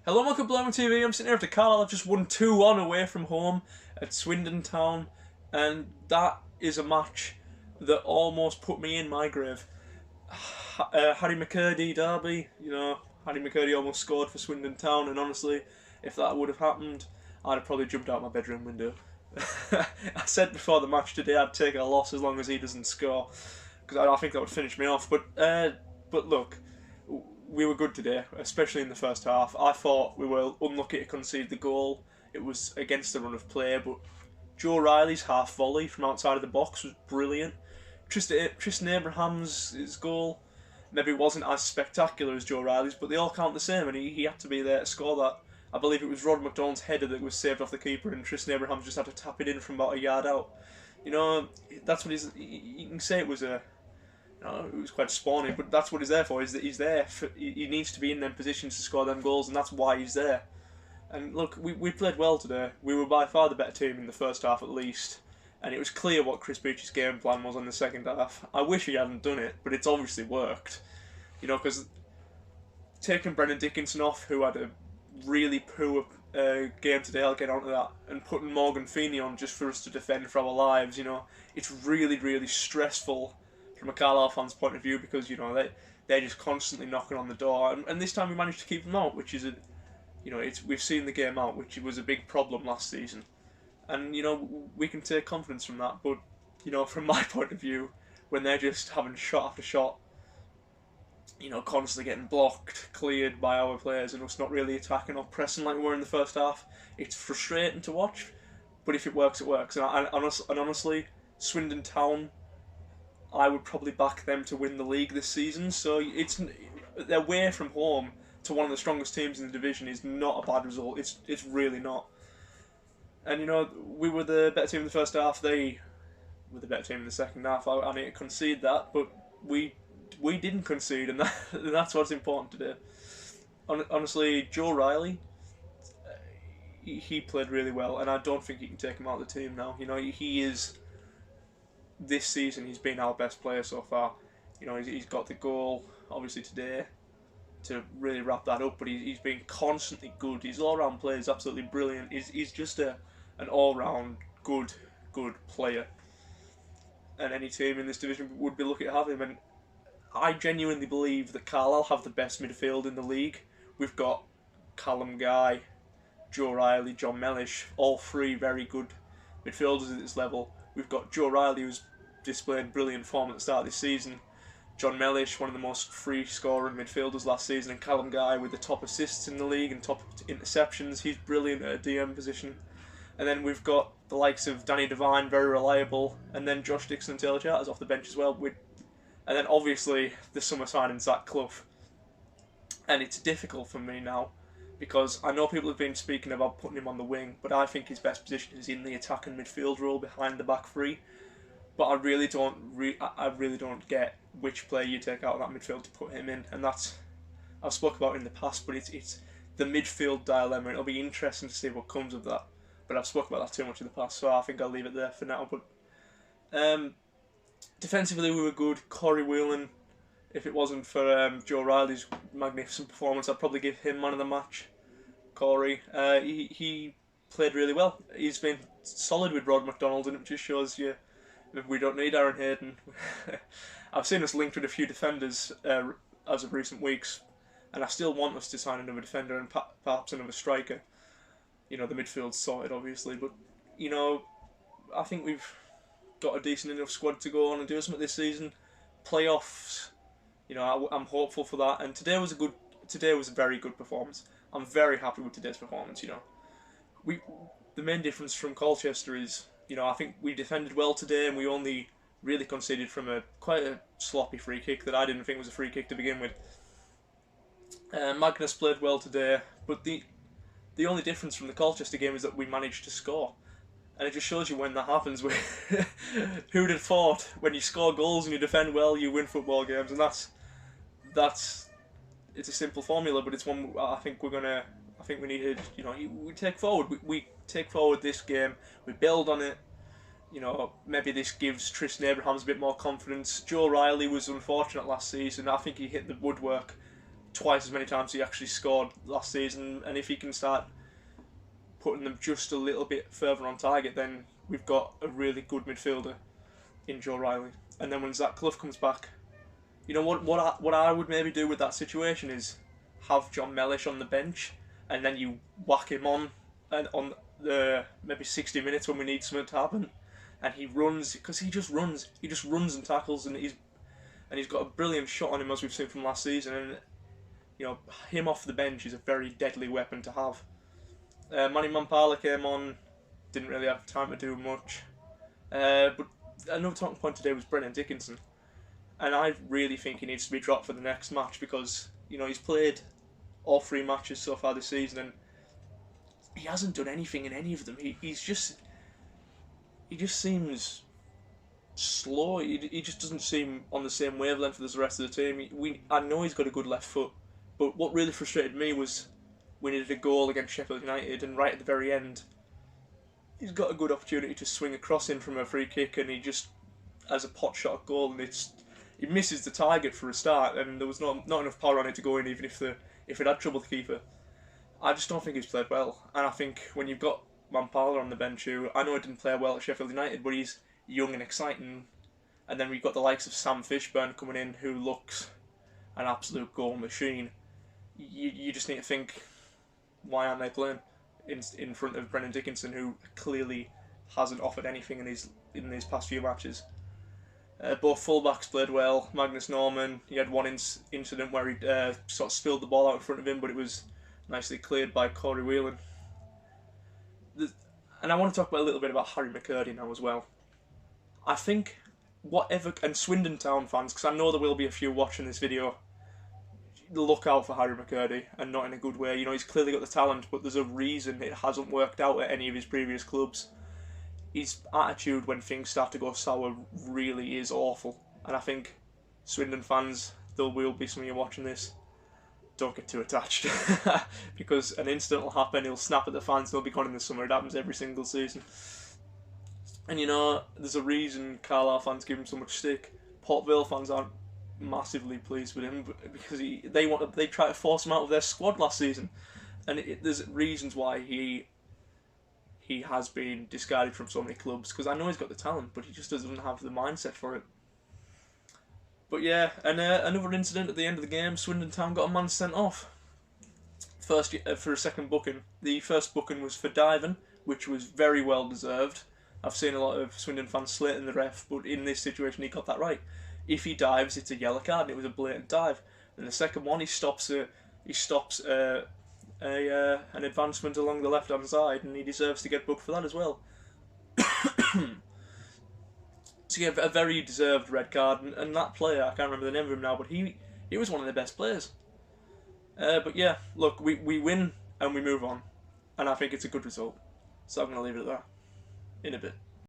Hello, welcome to Blowing TV. I'm sitting here after Carlisle. I've just won 2-1 away from home at Swindon Town, and that is a match that almost put me in my grave. Harry McCurdy derby, Harry McCurdy almost scored for Swindon Town, and honestly, if that would have happened, I'd have probably jumped out my bedroom window. I said before the match today I'd take a loss as long as he doesn't score, because I think that would finish me off. But look, we were good today, especially in the first half. I thought we were unlucky to concede the goal. It was against the run of play, but Joe Riley's half volley from outside of the box was brilliant. Tristan Abraham's goal maybe wasn't as spectacular as Joe Riley's, but they all count the same, and he had to be there to score that. I believe it was Rod McDonald's header that was saved off the keeper, and Tristan Abrahams just had to tap it in from about a yard out. That's what he's. You can say it was it was quite spawny, but that's what he's there for. Is that he's there? He needs to be in them positions to score them goals, and that's why he's there. And look, we played well today. We were by far the better team in the first half, at least. And it was clear what Chris Beech's game plan was on the second half. I wish he hadn't done it, but it's obviously worked. Because taking Brendan Dickinson off, who had a really poor game today, I'll get onto that, and putting Morgan Feeney on just for us to defend for our lives, it's really, really stressful from a Carlisle fan's point of view, because, they're just constantly knocking on the door. And this time we managed to keep them out, which is, we've seen the game out, which was a big problem last season. And, we can take confidence from that. But, from my point of view, when they're just having shot after shot, constantly getting blocked, cleared by our players, and us not really attacking or pressing like we were in the first half, it's frustrating to watch. But if it works, it works. And honestly, Swindon Town, I would probably back them to win the league this season. So their way from home to one of the strongest teams in the division is not a bad result. It's really not. And we were the better team in the first half. They were the better team in the second half. I need to concede that, but we didn't concede, and that's what's important today. Honestly, Joe Riley, he played really well, and I don't think you can take him out of the team now. He is, this season, he's been our best player so far. He's got the goal, obviously, today to really wrap that up, but he's been constantly good. His all-round play is absolutely brilliant. He's just an all-round good player, and any team in this division would be lucky to have him. And I genuinely believe that Carlisle have the best midfield in the league. We've got Callum Guy, Joe Riley, John Mellish, all three very good midfielders at this level. We've got Joe Riley, who's displayed brilliant form at the start of this season. John Mellish, one of the most free scoring midfielders last season, and Callum Guy with the top assists in the league and top interceptions. He's brilliant at a DM position. And then we've got the likes of Danny Devine, very reliable, and then Josh Dixon and Taylor Charters off the bench as well. And then obviously the summer signing Zach Clough. And it's difficult for me now, because I know people have been speaking about putting him on the wing, but I think his best position is in the attacking midfield role behind the back three. But I really don't get which player you take out of that midfield to put him in, and that's, I've spoken about in the past, but it's the midfield dilemma. It'll be interesting to see what comes of that. But I've spoken about that too much in the past, so I think I'll leave it there for now. But defensively, we were good. Corey Whelan, if it wasn't for Joe Riley's magnificent performance, I'd probably give him man of the match. Corey, he played really well. He's been solid with Rod McDonald, and it just shows you we don't need Aaron Hayden. I've seen us linked with a few defenders as of recent weeks, and I still want us to sign another defender and perhaps another striker. The midfield's sorted, obviously, but I think we've got a decent enough squad to go on and do something this season. Playoffs, I'm hopeful for that. And today was a very good performance. I'm very happy with today's performance. The main difference from Colchester is, I think we defended well today, and we only really conceded from quite a sloppy free kick that I didn't think was a free kick to begin with. Magnus played well today, but the only difference from the Colchester game is that we managed to score. And it just shows you when that happens. Who'd have thought, when you score goals and you defend well, you win football games? And that's it's a simple formula, but it's one I think we need to, we take forward. We take forward this game. We build on it. Maybe this gives Tristan Abrahams a bit more confidence. Joe Riley was unfortunate last season. I think he hit the woodwork twice as many times he actually scored last season, and if he can start putting them just a little bit further on target, then we've got a really good midfielder in Joe Riley. And then when Zach Clough comes back, you know what I would maybe do with that situation is have John Mellish on the bench, and then you whack him on and on the maybe 60 minutes when we need something to happen, and he runs, because he just runs and tackles, and he's got a brilliant shot on him, as we've seen from last season. And you know, him off the bench is a very deadly weapon to have. Manny Mampala came on, didn't really have time to do much. But another talking point today was Brennan Dickinson, and I really think he needs to be dropped for the next match, because you know he's played all 3 matches so far this season and he hasn't done anything in any of them. He just seems slow. He just doesn't seem on the same wavelength as the rest of the team. I know he's got a good left foot, but what really frustrated me was we needed a goal against Sheffield United, and right at the very end, he's got a good opportunity to swing a cross in from a free kick, and he just has a pot shot goal, and he misses the target for a start, and there was not enough power on it to go in, even if it had troubled the keeper. I just don't think he's played well, and I think when you've got Mampala on the bench, who I know he didn't play well at Sheffield United, but he's young and exciting, and then we've got the likes of Sam Fishburne coming in, who looks an absolute goal machine. You just need to think, why aren't they playing in front of Brennan Dickinson, who clearly hasn't offered anything in these past few matches? Both fullbacks played well. Magnus Norman, he had one incident where he sort of spilled the ball out in front of him, but it was nicely cleared by Corey Whelan. And I want to talk a little bit about Harry McCurdy now as well. I think and Swindon Town fans, because I know there will be a few watching this video, look out for Harry McCurdy, and not in a good way. You know, he's clearly got the talent, but there's a reason it hasn't worked out at any of his previous clubs. His attitude when things start to go sour really is awful, and I think Swindon fans, there will be some of you watching this, don't get too attached, because an incident will happen, he'll snap at the fans, they'll be gone in the summer. It happens every single season. And you know, there's a reason Carlisle fans give him so much stick. Port Vale fans aren't massively pleased with him, because they try to force him out of their squad last season, and there's reasons why he has been discarded from so many clubs, because I know he's got the talent, but he just doesn't have the mindset for it. But yeah, and another incident at the end of the game, Swindon Town got a man sent off. First for a second booking. The first booking was for diving, which was very well deserved. I've seen a lot of Swindon fans slating the ref, but in this situation he got that right. If he dives, it's a yellow card, and it was a blatant dive. And the second one, he stops an advancement along the left-hand side, and he deserves to get booked for that as well. So yeah, a very deserved red card, and that player, I can't remember the name of him now, but he was one of the best players. But yeah, look, we win and we move on, and I think it's a good result. So I'm going to leave it at that. In a bit.